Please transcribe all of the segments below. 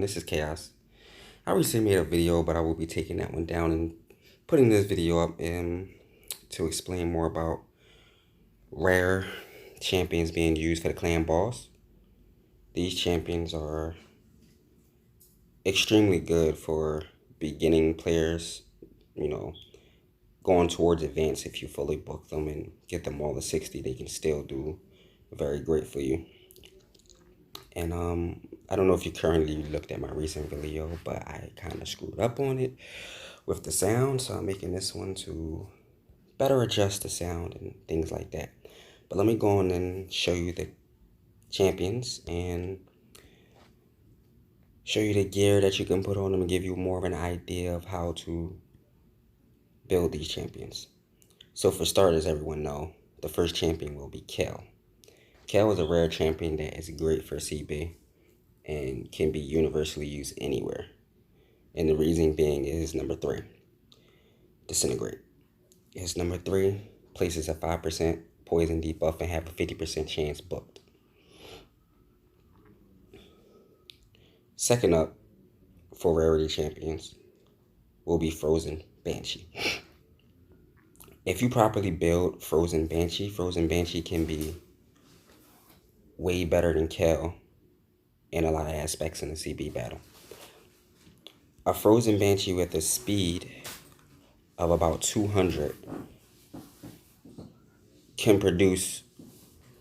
this is Chaos. I recently made a video, but I will be taking that one down and putting this video up to explain more about rare champions being used for the clan boss. These champions are extremely good for beginning players, you know, going towards advance. If you fully book them and get them all to 60, they can still do very great for you. And I don't know if you currently looked at my recent video, but I kind of screwed up on it with the sound, so I'm making this one to better adjust the sound and things like that. But let me go on and show you the champions and show you the gear that you can put on them and give you more of an idea of how to build these champions. So for starters, everyone know, the first champion will be Kel. Kel is a rare champion that is great for CB and can be universally used anywhere. And the reason being is number 3, Disintegrate. His number 3 places a 5% poison debuff and have a 50% chance booked. Second up for rarity champions will be Frozen Banshee. If you properly build Frozen Banshee can be way better than Kel in a lot of aspects in the CB battle. A Frozen Banshee with a speed of about 200 can produce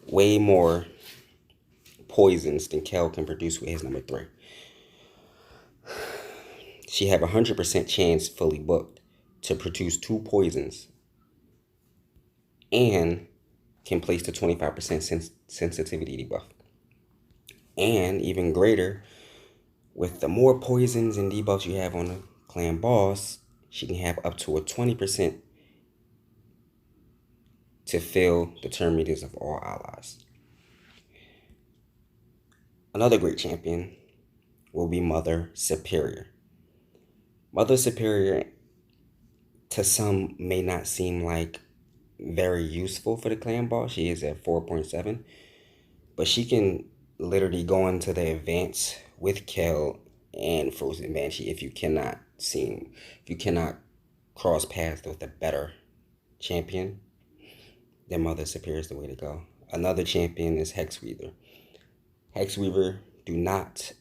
way more poisons than Kel can produce with his number 3. She have a 100% chance fully booked to produce 2 poisons and can place the 25% sensitivity debuff. And even greater, with the more poisons and debuffs you have on the clan boss, she can have up to a 20% to fill the turn meters of all allies. Another great champion will be Mother Superior. Mother Superior, to some, may not seem like very useful for the clan boss. She is at 4.7, but she can literally go into the advance with Kel and Frozen Banshee if you cannot cross paths with a better champion. Then Mother Superior is the way to go. Another champion is Hexweaver. Hexweaver do not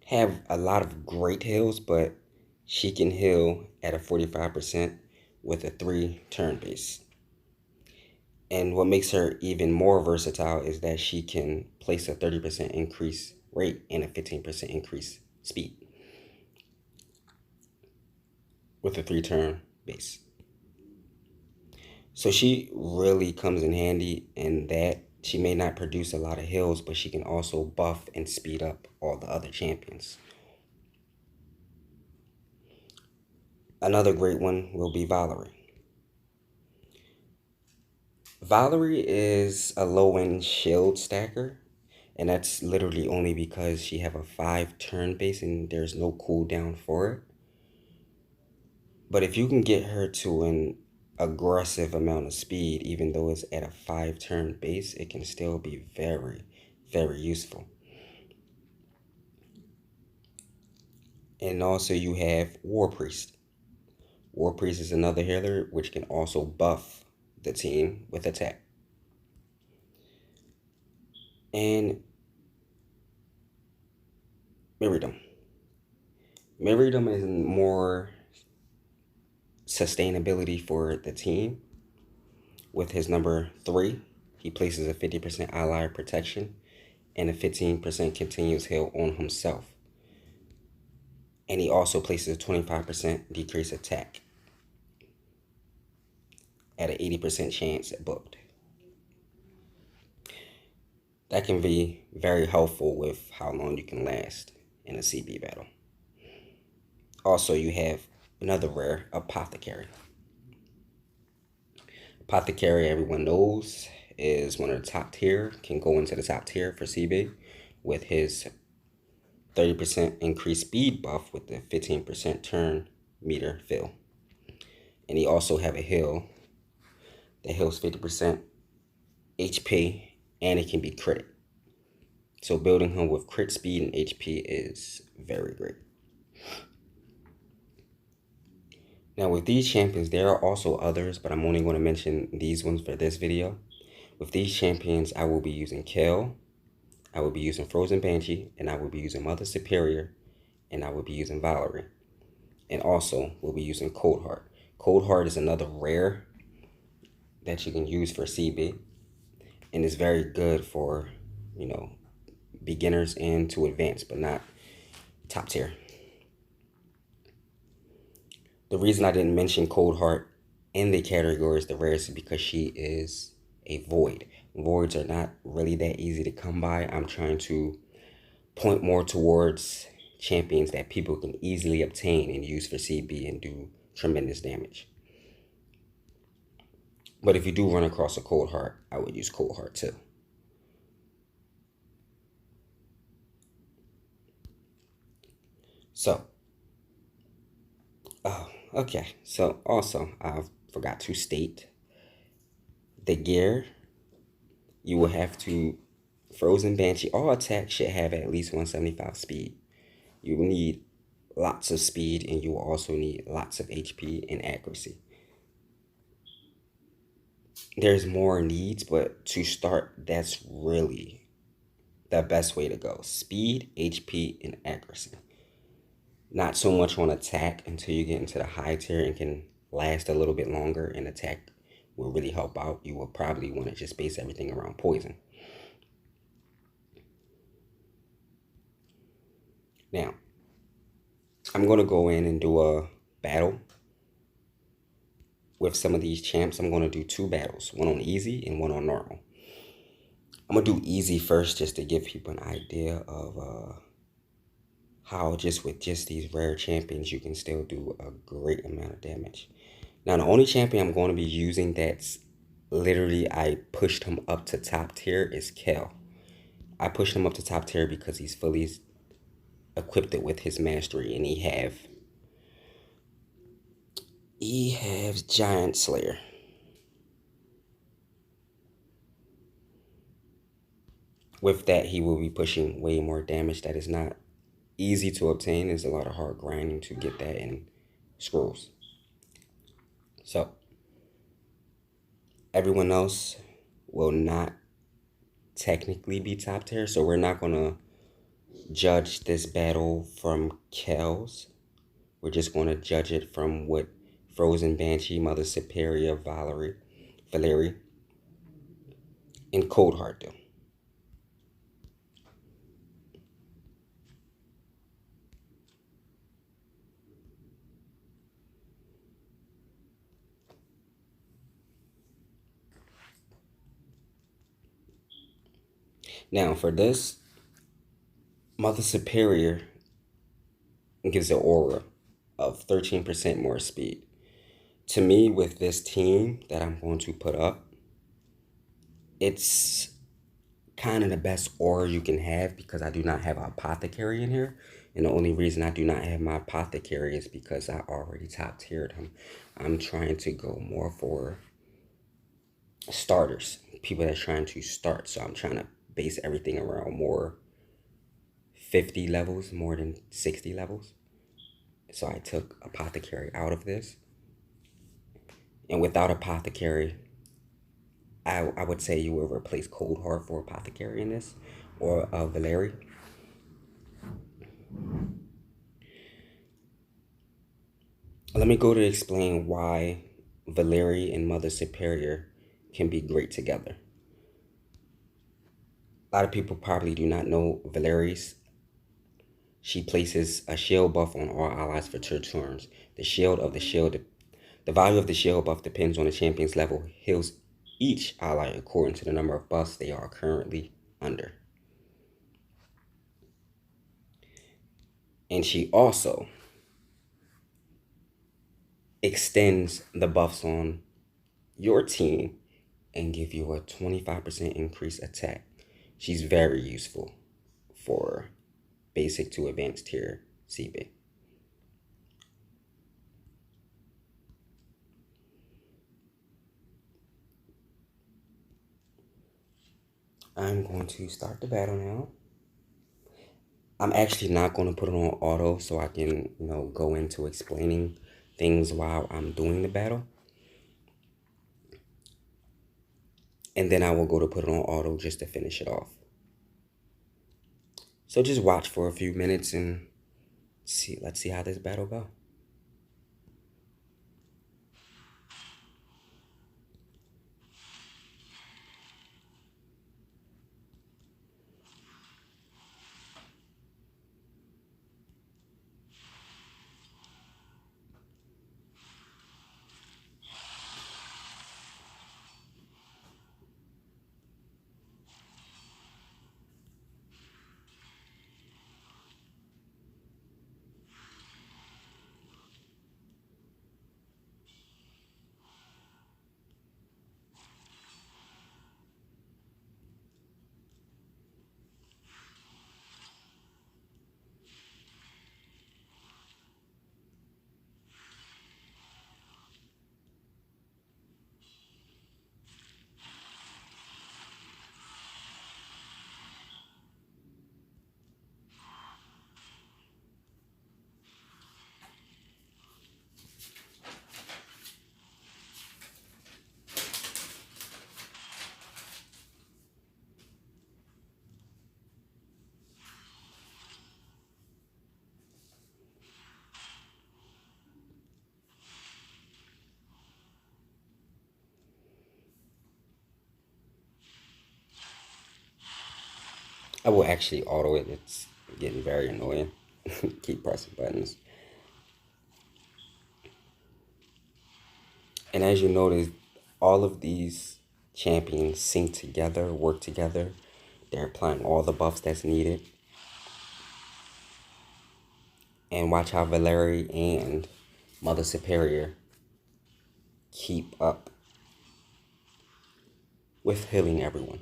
have a lot of great heals, but she can heal at a 45% with a 3 turn base. And what makes her even more versatile is that she can place a 30% increase rate and a 15% increase speed with a 3 turn base. So she really comes in handy in that she may not produce a lot of heals, but she can also buff and speed up all the other champions. Another great one will be Valerie. Valerie is a low-end shield stacker, and that's literally only because she have a 5 turn base and there's no cooldown for it. But if you can get her to an aggressive amount of speed, even though it's at a 5 turn base, it can still be very, very useful. And also you have War Priest. War Priest is another healer which can also buff the team with attack. And Miriam. Miriam is more sustainability for the team. With his number 3, he places a 50% ally protection and a 15% continuous heal on himself. And he also places a 25% decrease attack at an 80% chance at booked. That can be very helpful with how long you can last in a CB battle. Also, you have another rare, Apothecary. Apothecary, everyone knows, is one of the top tier, can go into the top tier for CB with his 30% increased speed buff with the 15% turn meter fill. And he also have a heal that heals 50% HP, and it can be crit. So building him with crit speed and HP is very great. Now with these champions, there are also others, but I'm only going to mention these ones for this video. With these champions, I will be using Kale, I will be using Frozen Banshee, and I will be using Mother Superior, and I will be using Valerie. And also, we'll be using Cold Heart. Cold Heart is another rare that you can use for CB, and it's very good for, beginners and to advanced, but not top tier. The reason I didn't mention Cold Heart in the category as the rarest is because she is a void. Voids are not really that easy to come by. I'm trying to point more towards champions that people can easily obtain and use for CB and do tremendous damage. But if you do run across a Cold Heart, I would use Cold Heart too. So, okay. So also, I forgot to state the gear. You will have to Frozen Banshee. All attacks should have at least 175 speed. You will need lots of speed, and you will also need lots of HP and accuracy. There's more needs, but to start, that's really the best way to go. Speed, HP, and accuracy. Not so much on attack until you get into the high tier and can last a little bit longer, and attack will really help out. You will probably want to just base everything around poison. Now, I'm going to go in and do a battle with some of these champs. I'm going to do 2 battles, one on easy and one on normal. I'm going to do easy first just to give people an idea of how just with just these rare champions you can still do a great amount of damage. Now the only champion I'm going to be using that's literally I pushed him up to top tier is Kale. I pushed him up to top tier because he's fully equipped it with his mastery, and he has Giant Slayer. With that, he will be pushing way more damage. That is not easy to obtain. There's a lot of hard grinding to get that in scrolls. So everyone else will not technically be top tier, so we're not gonna judge this battle from Kale's. We're just gonna judge it from what Frozen Banshee, Mother Superior, Valerie, and Cold Heart do. Now for this, Mother Superior gives an aura of 13% more speed. To me, with this team that I'm going to put up, it's kind of the best aura you can have because I do not have an apothecary in here. And the only reason I do not have my apothecary is because I already top tiered him. I'm trying to go more for starters, people that's trying to start. So I'm trying to base everything around more 50 levels, more than 60 levels. So I took apothecary out of this. And without apothecary, I would say you would replace Cold Heart for apothecary in this, or Valerie. Let me go to explain why Valerie and Mother Superior can be great together. A lot of people probably do not know Valerie's. She places a shield buff on all allies for 2 turns. The value of the shield buff depends on the champion's level. Heals each ally according to the number of buffs they are currently under. And she also extends the buffs on your team and give you a 25% increased attack. She's very useful for basic to advanced tier CB. I'm going to start the battle now. I'm actually not going to put it on auto so I can, go into explaining things while I'm doing the battle. And then I will go to put it on auto just to finish it off. So just watch for a few minutes and let's see how this battle go. I will actually auto it. It's getting very annoying. Keep pressing buttons. And as you notice, all of these champions sync together, work together. They're applying all the buffs that's needed. And watch how Valeri and Mother Superior keep up with healing everyone.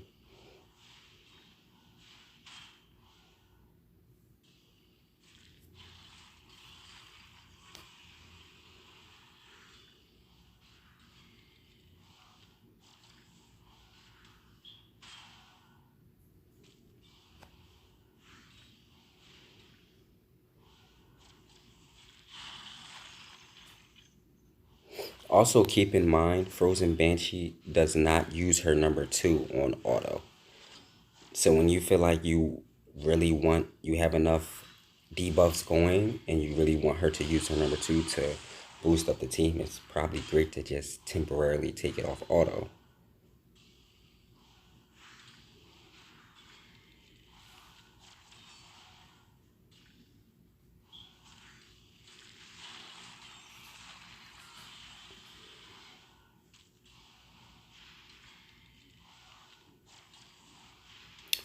Also, keep in mind, Frozen Banshee does not use her number 2 on auto. So when you feel like you have enough debuffs going and you really want her to use her number 2 to boost up the team, it's probably great to just temporarily take it off auto.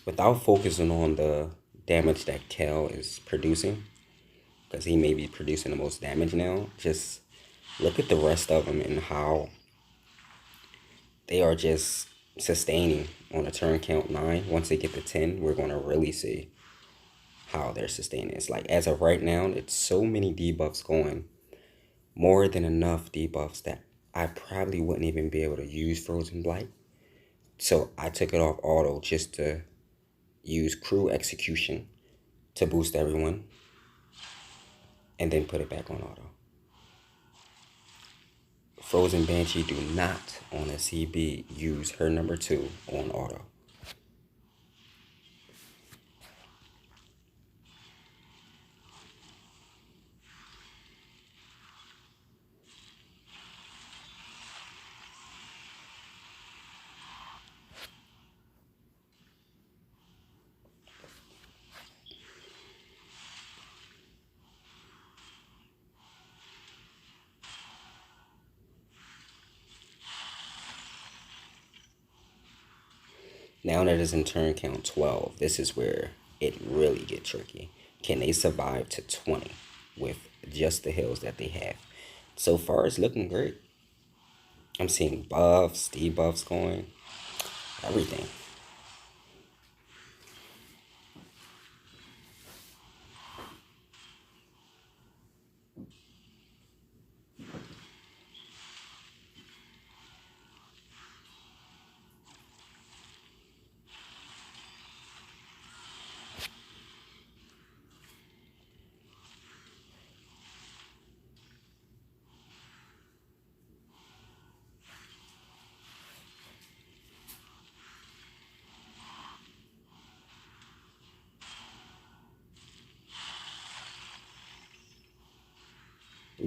Without focusing on the damage that Kel is producing, because he may be producing the most damage now, just look at the rest of them and how they are just sustaining on a turn count 9. Once they get to 10, we're going to really see how they're sustaining. It's like, as of right now, it's so many debuffs going, more than enough debuffs that I probably wouldn't even be able to use Frozen Blight. So I took it off auto just to use crew execution to boost everyone and then put it back on auto. Frozen Banshee do not on a CB use her number 2 on auto. Now that it's in turn count 12, this is where it really gets tricky. Can they survive to 20 with just the hills that they have? So far, it's looking great. I'm seeing buffs, debuffs going, everything.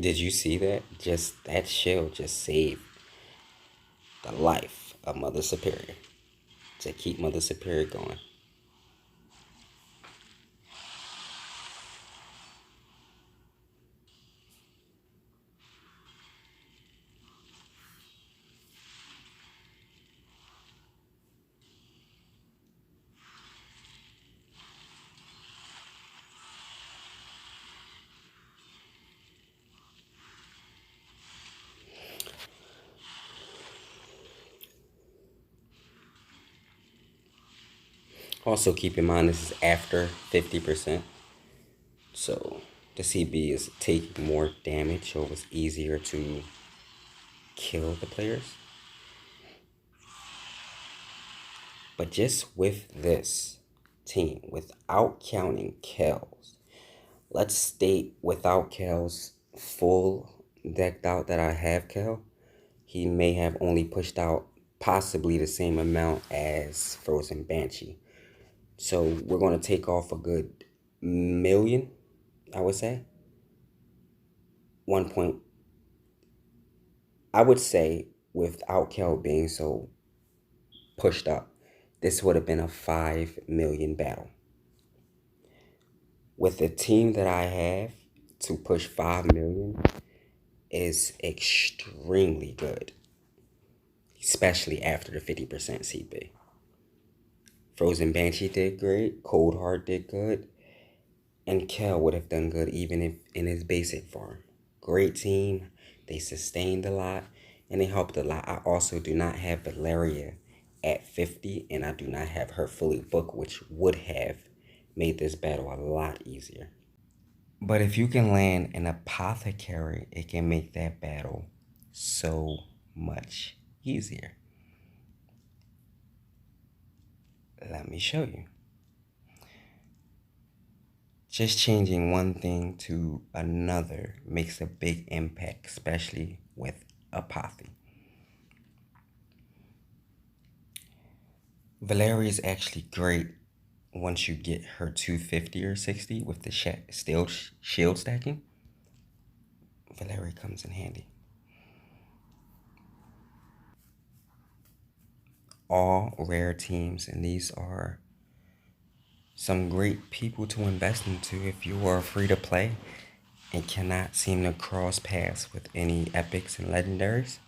Did you see that? Just that shield just saved the life of Mother Superior to keep Mother Superior going. Also, keep in mind this is after 50%. So the CB is taking more damage, so it's easier to kill the players. But just with this team, without counting Kells, let's state without Kel's full decked out that I have Kel, he may have only pushed out possibly the same amount as Frozen Banshee. So we're going to take off a good million, I would say. 1 point, I would say without Kel being so pushed up, this would have been a 5 million battle. With the team that I have, to push 5 million is extremely good, especially after the 50% CP. Frozen Banshee did great, Cold Heart did good, and Kel would have done good even if in his basic form. Great team, they sustained a lot, and they helped a lot. I also do not have Valeria at 50, and I do not have her fully booked, which would have made this battle a lot easier. But if you can land an apothecary, it can make that battle so much easier. Let me show you. Just changing one thing to another makes a big impact, especially with apothe. Valeria is actually great once you get her 250 or 60 with the still shield stacking. Valeria comes in handy. All rare teams, and these are some great people to invest into if you are free to play and cannot seem to cross paths with any epics and legendaries.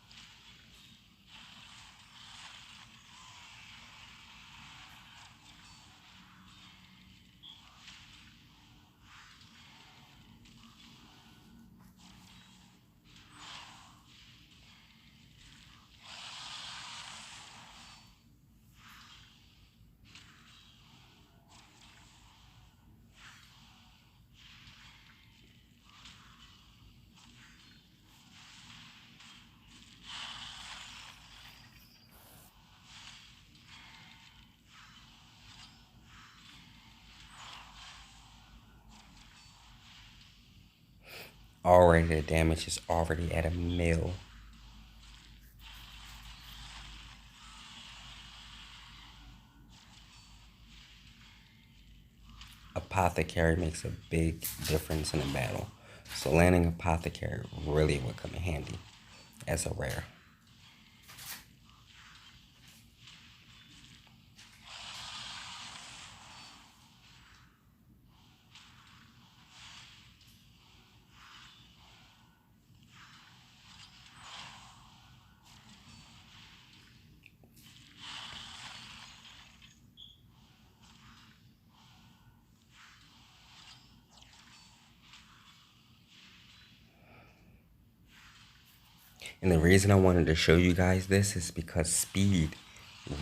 Already the damage is already at a mil. Apothecary makes a big difference in a battle. So landing Apothecary really would come in handy as a rare. And the reason I wanted to show you guys this is because speed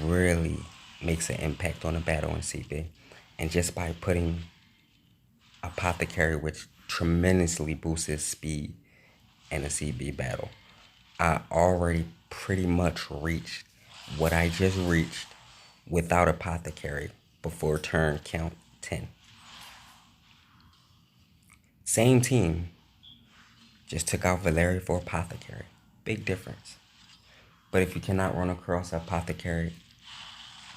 really makes an impact on a battle in CB. And just by putting Apothecary, which tremendously boosts his speed in a CB battle, I already pretty much reached what I just reached without Apothecary before turn count 10. Same team, just took out Valeria for Apothecary. Big difference. But if you cannot run across Apothecary,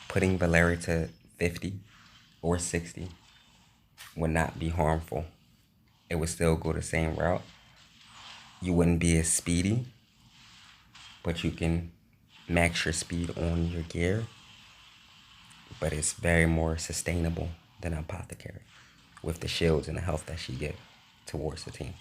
putting Valeria to 50 or 60 would not be harmful. It would still go the same route. you wouldn't be as speedy, but you can max your speed on your gear. But it's very more sustainable than Apothecary with the shields and the health that she get towards the team.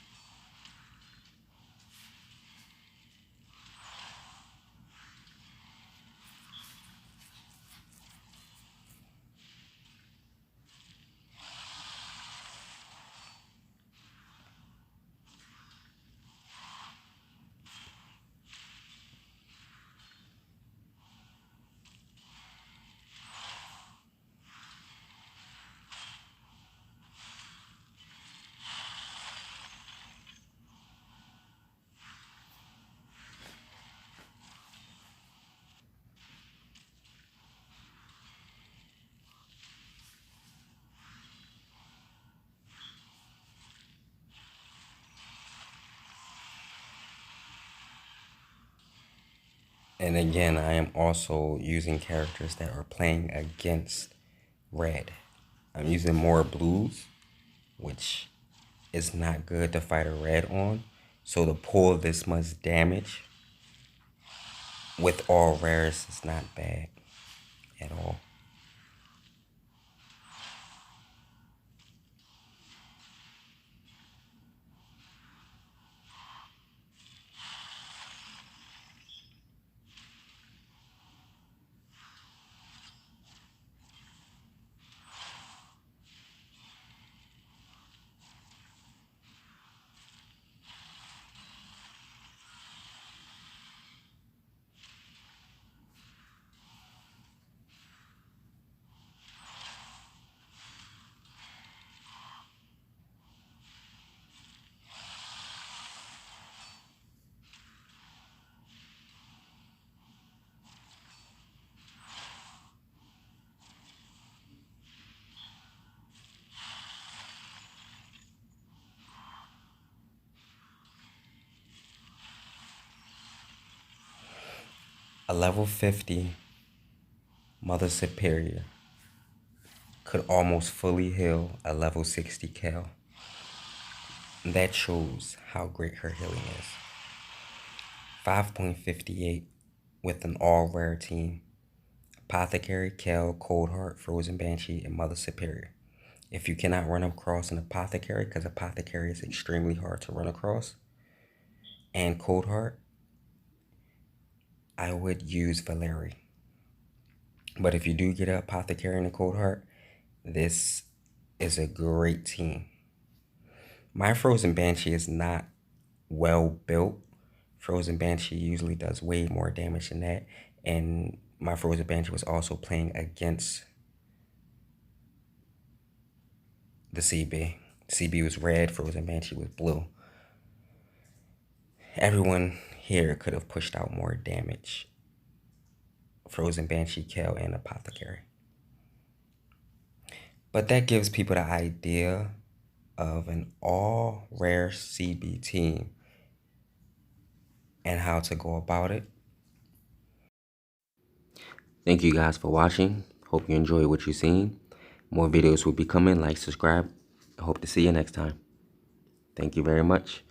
And again, I am also using characters that are playing against red. I'm using more blues, which is not good to fight a red on. So to pull this much damage with all rares is not bad at all. A level 50 Mother Superior could almost fully heal a level 60 Kel. That shows how great her healing is. 5.58 with an all rare team. Apothecary, Kel, Coldheart, Frozen Banshee, and Mother Superior. If you cannot run across an Apothecary, because Apothecary is extremely hard to run across, and Coldheart, I would use Valeri. But if you do get an Apothecary and a Coldheart, this is a great team. My Frozen Banshee is not well built. Frozen Banshee usually does way more damage than that. And my Frozen Banshee was also playing against the CB. CB was red, Frozen Banshee was blue. Everyone here could have pushed out more damage. Frozen Banshee, Kel, and Apothecary. But that gives people the idea of an all rare CB team and how to go about it. Thank you guys for watching. Hope you enjoy what you've seen. More videos will be coming. Like, subscribe. I hope to see you next time. Thank you very much.